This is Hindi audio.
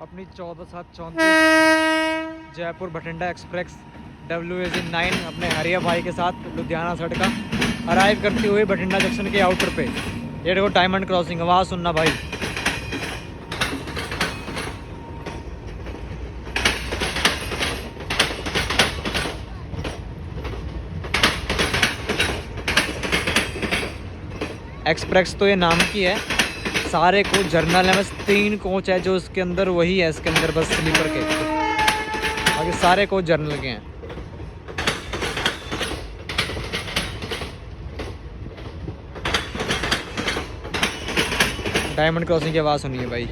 अपनी 14/7/34 जयपुर बठिंडा एक्सप्रेस WAG9 अपने हरिया भाई के साथ लुधियाना सड़ का अराइव करती हुई बठिंडा जंक्शन के आउटर पे। ये देखो डायमंड क्रॉसिंग, आवाज़ सुनना भाई। एक्सप्रेस तो ये नाम की है, सारे कोच जर्नल है, बस 3 कोच है जो इसके अंदर, वही है इसके अंदर बस स्लीपर के, बाकी सारे कोच जर्नल के हैं। डायमंड क्रॉसिंग की आवाज़ सुनिए भाई।